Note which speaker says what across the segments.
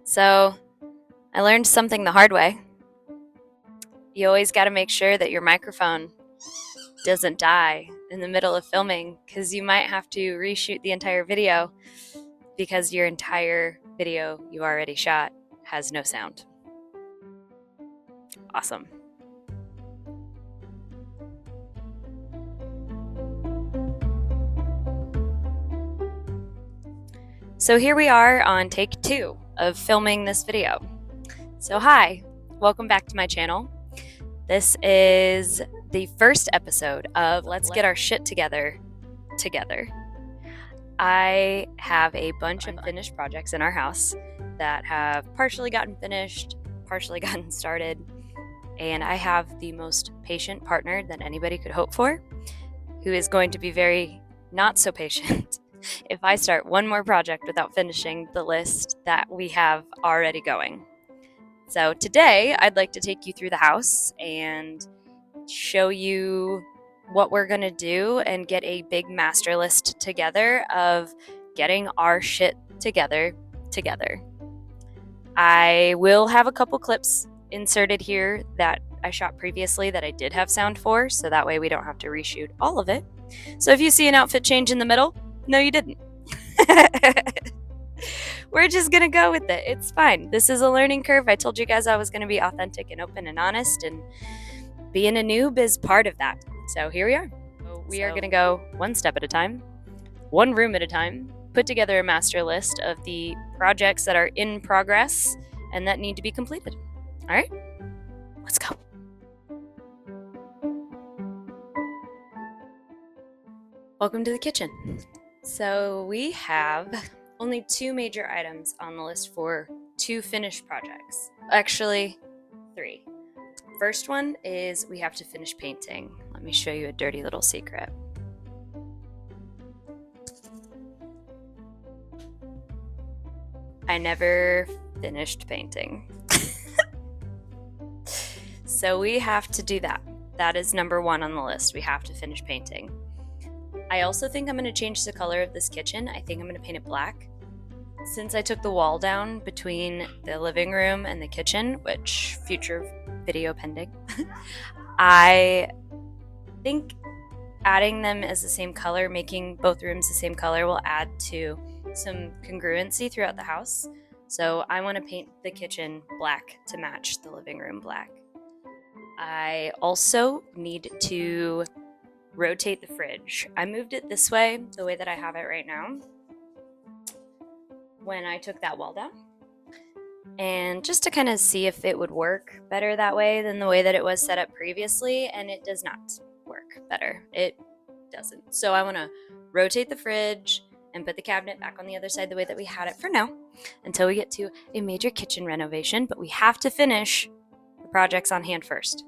Speaker 1: So I learned something the hard way. You always got to make sure that your microphone doesn't die in the middle of filming, because you might have to reshoot the entire video because your entire video you already shot has no sound. Awesome. So here we are on take 2 of filming this video. So hi, welcome back to my channel. This is the first episode of Let's Get Our Shit Together. I have a bunch of finished projects in our house that have partially gotten finished, partially gotten started, and I have the most patient partner that anybody could hope for, who is going to be very not so patient if I start one more project without finishing the list that we have already going. So today, I'd like to take you through the house and show you what we're going to do and get a big master list together of getting our shit together. I will have a couple clips inserted here that I shot previously that I did have sound for, so that way we don't have to reshoot all of it. So if you see an outfit change in the middle, no, you didn't. We're just gonna go with it. It's fine. This is a learning curve. I told you guys I was gonna be authentic and open and honest, and being a noob is part of that. So here we are. We are gonna go one step at a time, one room at a time, put together a master list of the projects that are in progress and that need to be completed. All right, let's go. Welcome to the kitchen. So we have only 2 major items on the list for 2 finished projects. Actually, 3. First one is we have to finish painting. Let me show you a dirty little secret. I never finished painting. So we have to do that. That is number 1 on the list. We have to finish painting. I also think I'm going to change the color of this kitchen. I think I'm going to paint it black. Since I took the wall down between the living room and the kitchen, which future video pending, I think adding them as the same color, making both rooms the same color, will add to some congruency throughout the house. So I want to paint the kitchen black to match the living room black. I also need to rotate the fridge. I moved it this way, the way that I have it right now, when I took that wall down, and just to kind of see if it would work better that way than the way that it was set up previously, and it does not work better. It doesn't. So I want to rotate the fridge and put the cabinet back on the other side the way that we had it for now until we get to a major kitchen renovation, but we have to finish the projects on hand first.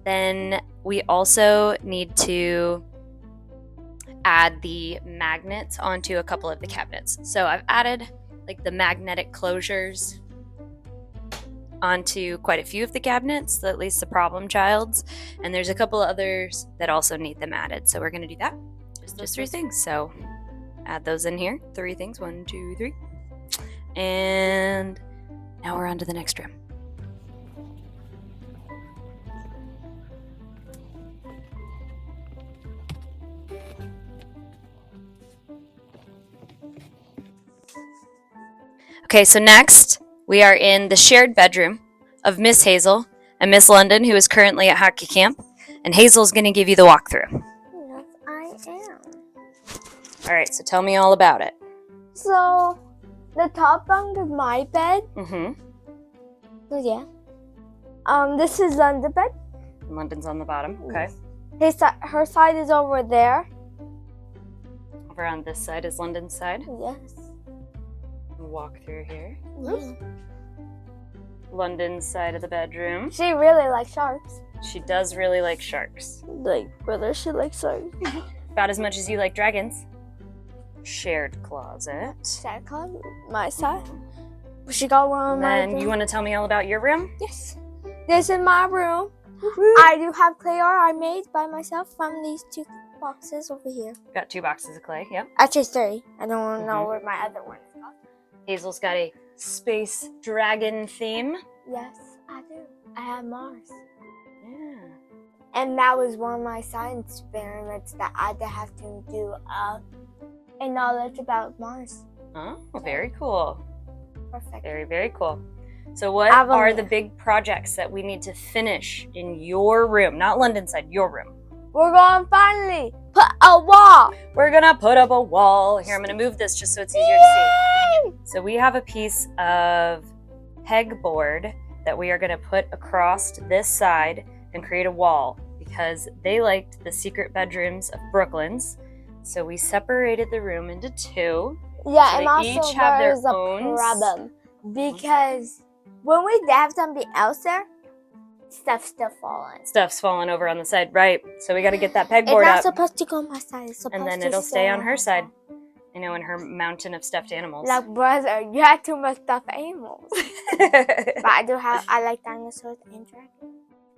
Speaker 1: Then we also need to add the magnets onto a couple of the cabinets. So I've added like the magnetic closures onto quite a few of the cabinets, at least the problem child's, and there's a couple others that also need them added. So we're going to do that. Just 3 things. So add those in here. 3 things. 1, 2, 3. And now we're on to the next room. Okay, so next we are in the shared bedroom of Miss Hazel and Miss London, who is currently at hockey camp, and Hazel's going to give you the walkthrough.
Speaker 2: Yes, I am.
Speaker 1: All right, so tell me all about it.
Speaker 2: So, the top bunk is my bed.
Speaker 1: Mm-hmm.
Speaker 2: So yeah. This is London's bed.
Speaker 1: London's on the bottom. Okay.
Speaker 2: Her side is over there.
Speaker 1: Over on this side is London's side.
Speaker 2: Yes.
Speaker 1: Walk through here.
Speaker 2: Yeah.
Speaker 1: London's side of the bedroom.
Speaker 2: She really likes sharks.
Speaker 1: She does really like sharks.
Speaker 2: Like, brother, she likes sharks.
Speaker 1: About as much as you like dragons. Shared closet.
Speaker 2: Shared closet, my side. She got one on my
Speaker 1: Then
Speaker 2: room.
Speaker 1: you want to tell me all about your room?
Speaker 2: Yes. This is my room. I do have clay art I made by myself from these 2 boxes over here.
Speaker 1: Got 2 boxes of clay. Yep.
Speaker 2: Actually 3. I don't know where my other one is.
Speaker 1: Hazel's got a space dragon theme.
Speaker 2: Yes, I do. I have Mars.
Speaker 1: Yeah.
Speaker 2: And that was one of my science experiments that I did have to do a knowledge about Mars.
Speaker 1: Oh, very cool.
Speaker 2: Perfect.
Speaker 1: Very, very cool. So what
Speaker 2: Have a
Speaker 1: are
Speaker 2: minute.
Speaker 1: the big projects that we need to finish in your room? Not London side, your room.
Speaker 2: We're going to finally put a wall.
Speaker 1: We're gonna put up a wall. Here, I'm gonna move this just so it's easier to see. So we have a piece of pegboard that we are gonna put across this side and create a wall because they liked the secret bedrooms of Brooklyn's. So we separated the room into two.
Speaker 2: Yeah,
Speaker 1: So
Speaker 2: and
Speaker 1: they
Speaker 2: also
Speaker 1: each have their
Speaker 2: there's a
Speaker 1: own
Speaker 2: problem because when we have something else there, stuff's still falling.
Speaker 1: Stuff's falling over on the side, right? So we got to get that
Speaker 2: It's
Speaker 1: pegboard
Speaker 2: not
Speaker 1: up,
Speaker 2: supposed to go on my side. It's supposed
Speaker 1: and then
Speaker 2: to
Speaker 1: it'll stay on her side.
Speaker 2: side.
Speaker 1: You know, in her mountain of stuffed animals.
Speaker 2: Like, brother, you have too much stuffed animals. But I like dinosaurs and dragons.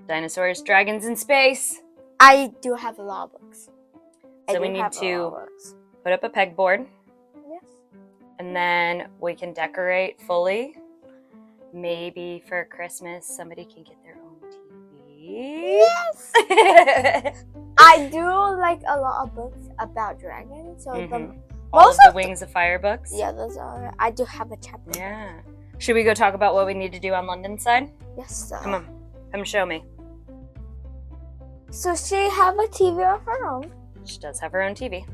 Speaker 1: Dinosaurs, dragons in space.
Speaker 2: I do have a lot of books.
Speaker 1: So we need to put up a pegboard,
Speaker 2: Yes.
Speaker 1: and then we can decorate fully. Maybe for Christmas, somebody can get their own TV.
Speaker 2: Yes. I do like a lot of books about dragons. So
Speaker 1: All of the Wings of Fire books.
Speaker 2: yeah, those are. I do have a chapter.
Speaker 1: Yeah. Should we go talk about what we need to do on London side?
Speaker 2: Yes. Sir.
Speaker 1: Come on, come show me.
Speaker 2: So she have a TV of her own.
Speaker 1: She does have her own TV.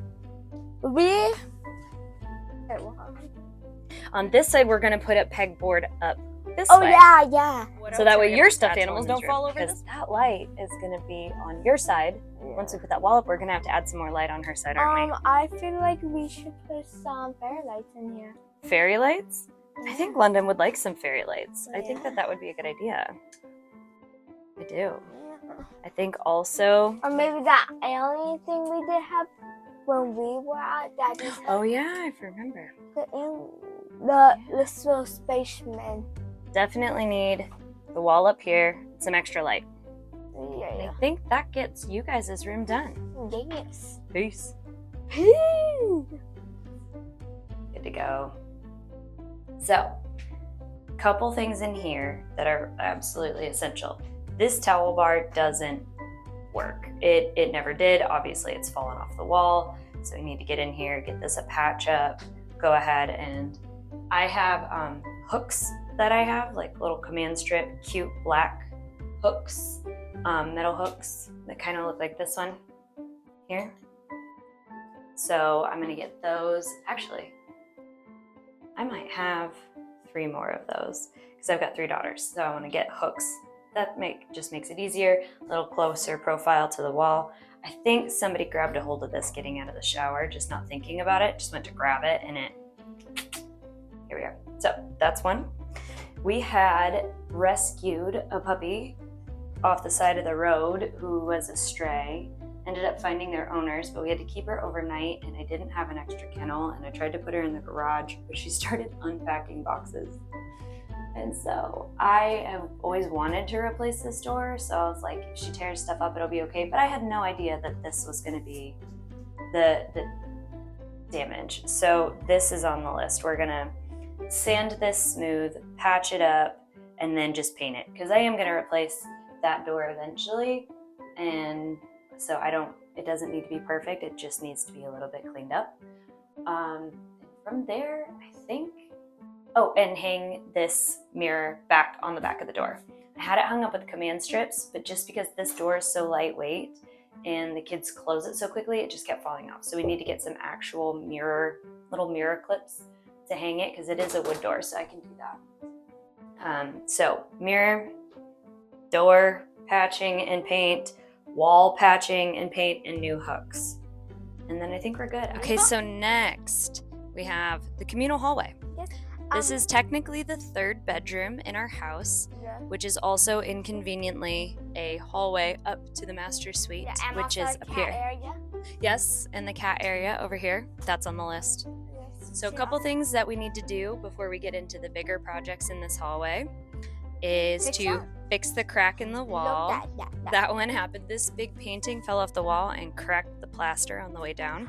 Speaker 1: On this side, we're gonna put a pegboard up this way.
Speaker 2: Yeah.
Speaker 1: So that way your stuffed animals don't fall over. Because that light is gonna be on your side. Once we put that wall up, we're gonna have to add some more light on her side, aren't we?
Speaker 2: I feel like we should put some fairy lights in here.
Speaker 1: Fairy lights? I think London would like some fairy lights. I think that would be a good idea. I do.
Speaker 2: Yeah.
Speaker 1: I think also...
Speaker 2: Or maybe that alien thing we did have when we were at Daddy's house.
Speaker 1: Oh yeah, I remember.
Speaker 2: The little spaceman.
Speaker 1: Definitely need the wall up here, some extra light.
Speaker 2: Yeah.
Speaker 1: I think that gets you guys' room done.
Speaker 2: Yes.
Speaker 1: Peace.
Speaker 2: Good
Speaker 1: Good to go. So, couple things in here that are absolutely essential. This towel bar doesn't work. It never did. Obviously, it's fallen off the wall. So we need to get in here, get this a patch up, go ahead, and I have hooks that I have, like little command strip, cute black hooks, metal hooks that kind of look like this one here. So I'm gonna get those. Actually, I might have 3 more of those because I've got 3 daughters. So I want to get hooks. That just makes it easier, a little closer profile to the wall. I think somebody grabbed a hold of this getting out of the shower, just not thinking about it, just went to grab it and here we are. So that's one. We had rescued a puppy off the side of the road who was a stray. Ended up finding their owners, but we had to keep her overnight and I didn't have an extra kennel and I tried to put her in the garage, but she started unpacking boxes. And so I have always wanted to replace this door, so I was like, if she tears stuff up, it'll be okay. But I had no idea that this was gonna be the damage. So this is on the list. We're gonna sand this smooth, patch it up, and then just paint it. Because I am gonna replace that door eventually. And so it doesn't need to be perfect, it just needs to be a little bit cleaned up. From there, I think, and hang this mirror back on the back of the door. I had it hung up with command strips, but just because this door is so lightweight and the kids close it so quickly, it just kept falling off. So we need to get some actual little mirror clips to hang it because it is a wood door, so I can do that. So mirror, door, patching and paint, wall patching and paint, and new hooks. And then I think we're good. Okay, so next we have the communal hallway.
Speaker 2: Yes.
Speaker 1: This is technically the 3rd bedroom in our house, which is also inconveniently a hallway up to the master suite, which is up here.
Speaker 2: Area.
Speaker 1: Yes, and the cat area over here. That's on the list.
Speaker 2: Yes.
Speaker 1: So a couple things that we need to do before we get into the bigger projects in this hallway is fix the crack in the wall. That one happened. This big painting fell off the wall and cracked the plaster on the way down.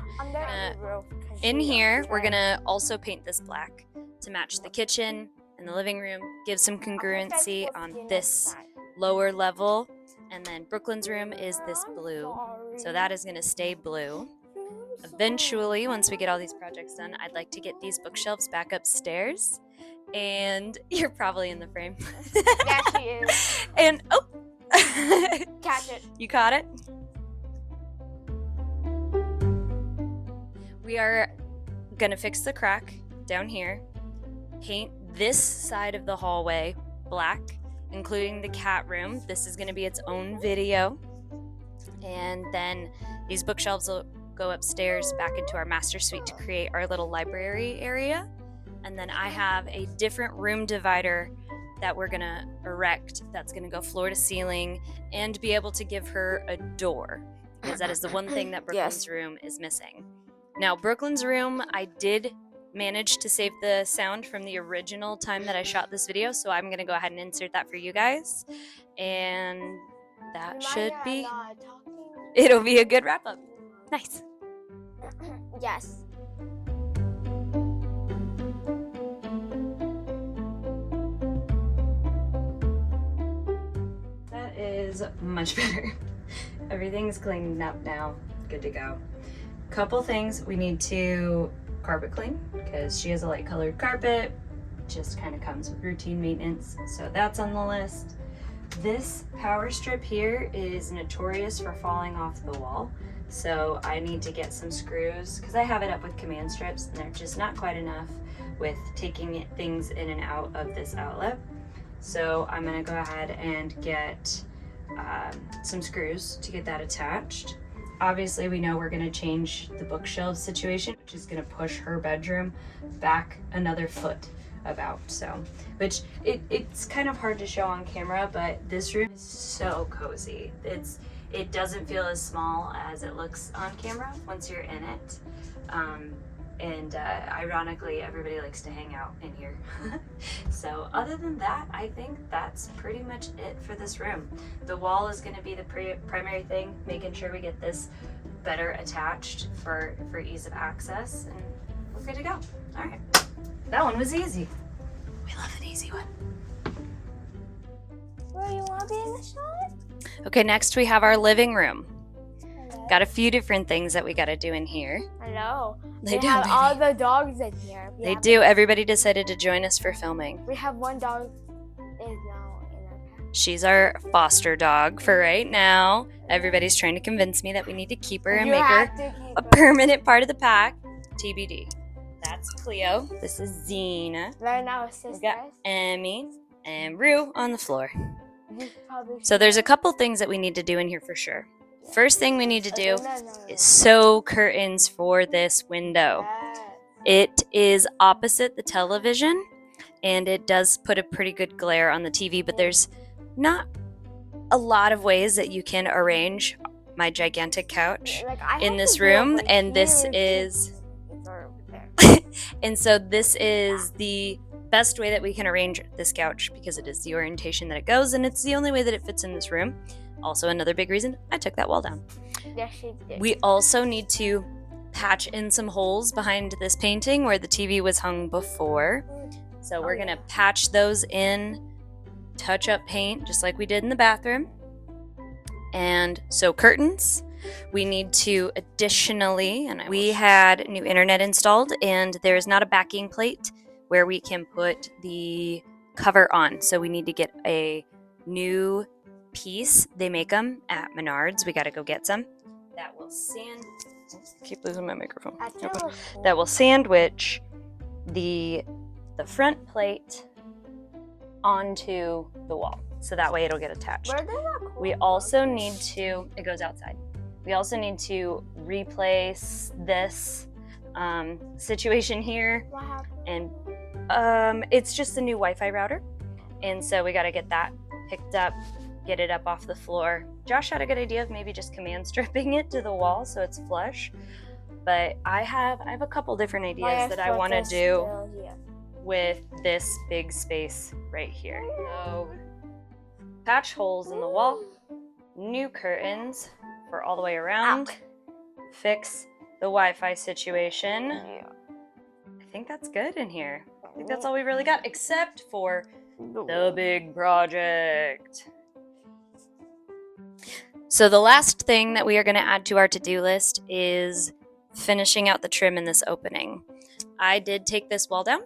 Speaker 1: In here, we're gonna also paint this black. to match the kitchen and the living room, give some congruency on this
Speaker 2: Side.
Speaker 1: lower level. And then Brooklyn's room is this blue, so that is going to stay blue. Eventually, once we get all these projects done, I'd like to get these bookshelves back upstairs. And you're probably in the frame.
Speaker 2: Yeah, she is.
Speaker 1: And oh,
Speaker 2: Catch it.
Speaker 1: you caught it. We are gonna fix the crack down here, paint this side of the hallway black, including the cat room. This is gonna be its own video. And then these bookshelves will go upstairs back into our master suite to create our little library area. And then I have a different room divider that we're gonna erect that's gonna go floor to ceiling and be able to give her a door, because that is the one thing that Brooklyn's room is missing. Now, Brooklyn's room, I did manage to save the sound from the original time that I shot this video, so I'm gonna go ahead and insert that for you guys. And that should be, it'll be a good wrap up. Nice.
Speaker 2: Yes.
Speaker 1: That is much better. Everything's cleaned up now. Good to go. Couple things. We need to carpet clean because she has a light colored carpet. Just kind of comes with routine maintenance. So that's on the list. This power strip here is notorious for falling off the wall. So I need to get some screws because I have it up with command strips and they're just not quite enough with taking things in and out of this outlet. So I'm gonna go ahead and get some screws to get that attached. Obviously we know we're gonna change the bookshelf situation, which is gonna push her bedroom back another foot about, so, which it's kind of hard to show on camera, but this room is so cozy. It doesn't feel as small as it looks on camera once you're in it. And ironically, everybody likes to hang out in here. So other than that, I think that's pretty much it for this room. The wall is gonna be the primary thing, making sure we get this better attached for ease of access, and we're good to go. All right, that one was easy. We love an easy one.
Speaker 2: Where you want to be in the shot?
Speaker 1: Okay, next we have our living room. Got a few different things that we got to do in here.
Speaker 2: Hello.
Speaker 1: They do,
Speaker 2: have
Speaker 1: baby.
Speaker 2: all the dogs in here.
Speaker 1: They do. Everybody decided to join us for filming.
Speaker 2: We have one dog is now in our pack.
Speaker 1: She's our foster dog for right now. Everybody's trying to convince me that we need to keep her and
Speaker 2: You
Speaker 1: make her
Speaker 2: have to keep
Speaker 1: a
Speaker 2: her.
Speaker 1: permanent part of the pack. TBD. That's Cleo. This is Xena.
Speaker 2: Right now, it's
Speaker 1: We
Speaker 2: sisters.
Speaker 1: got Emmy and Rue on the floor.
Speaker 2: You probably
Speaker 1: So there's a couple things that we need to do in here for sure. First thing we need to do
Speaker 2: No.
Speaker 1: is sew curtains for this window.
Speaker 2: Yes.
Speaker 1: It is opposite the television, and it does put a pretty good glare on the TV, but there's not a lot of ways that you can arrange my gigantic couch
Speaker 2: Like, I
Speaker 1: in
Speaker 2: have
Speaker 1: this
Speaker 2: to do
Speaker 1: room,
Speaker 2: over
Speaker 1: and this
Speaker 2: here,
Speaker 1: is
Speaker 2: too. It's over there.
Speaker 1: and so this is the best way that we can arrange this couch because it is the orientation that it goes, and it's the only way that it fits in this room. Also, another big reason I took that wall down.
Speaker 2: Yes, she did.
Speaker 1: We also need to patch in some holes behind this painting where the TV was hung before. So we're gonna patch those in, touch up paint just like we did in the bathroom. And so curtains, we need to additionally, and we had new internet installed, and there's not a backing plate where we can put the cover on. So we need to get a new piece. They make them at Menards. We got to go get some. That will keep losing my microphone.
Speaker 2: I feel like
Speaker 1: That will sandwich the front plate onto the wall. So that way it'll get attached.
Speaker 2: where did that cord
Speaker 1: We
Speaker 2: go?
Speaker 1: also need to, it goes outside. We also need to replace this situation here.
Speaker 2: What happened?
Speaker 1: And it's just a new Wi-Fi router. And so we got to get that picked up, get it up off the floor. Josh had a good idea of maybe just command stripping it to the wall so it's flush. But I have a couple different ideas that I want to do with this big space right here. So patch holes in the wall, new curtains for all the way around, fix the Wi-Fi situation.
Speaker 2: Yeah.
Speaker 1: I think that's good in here. I think that's all we really got, except for the big project. So the last thing that we are going to add to our to-do list is finishing out the trim in this opening. I did take this wall down,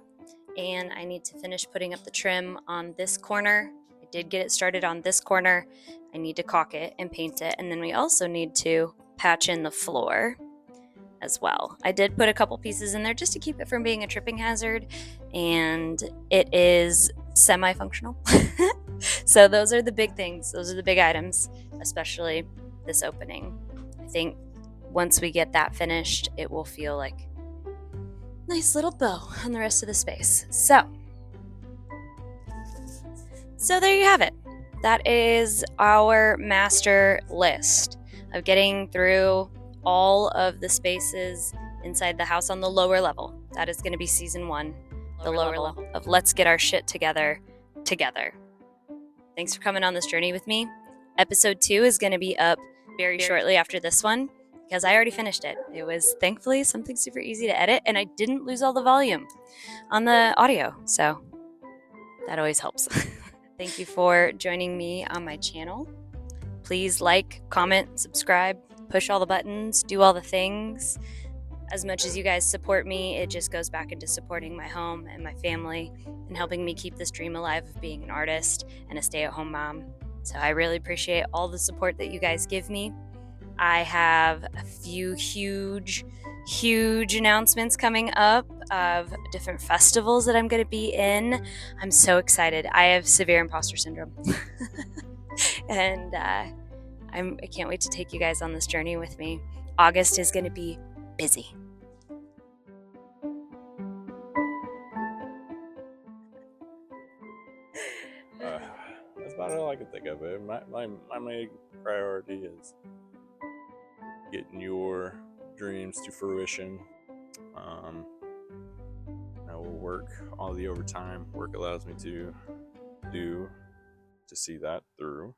Speaker 1: and I need to finish putting up the trim on this corner. I did get it started on this corner. I need to caulk it and paint it, and then we also need to patch in the floor as well. I did put a couple pieces in there just to keep it from being a tripping hazard, and it is semi-functional. So those are the big things. Those are the big items, especially this opening. I think once we get that finished, it will feel like a nice little bow on the rest of the space. So there you have it. That is our master list of getting through all of the spaces inside the house on the lower level. That is going to be season 1, the lower level of let's get our shit together. Thanks for coming on this journey with me. Episode 2 is going to be up very shortly after this one because I already finished it. It was thankfully something super easy to edit, and I didn't lose all the volume on the audio, so that always helps. Thank you for joining me on my channel. Please like, comment, subscribe, push all the buttons, do all the things. As much as you guys support me, it just goes back into supporting my home and my family and helping me keep this dream alive of being an artist and a stay-at-home mom. So I really appreciate all the support that you guys give me. I have a few huge announcements coming up of different festivals that I'm going to be in. I'm so excited. I have severe imposter syndrome. And I can't wait to take you guys on this journey with me. August is going to be busy.
Speaker 3: That's about all I can think of. My main priority is getting your dreams to fruition. I will work all the overtime work allows me to do to see that through.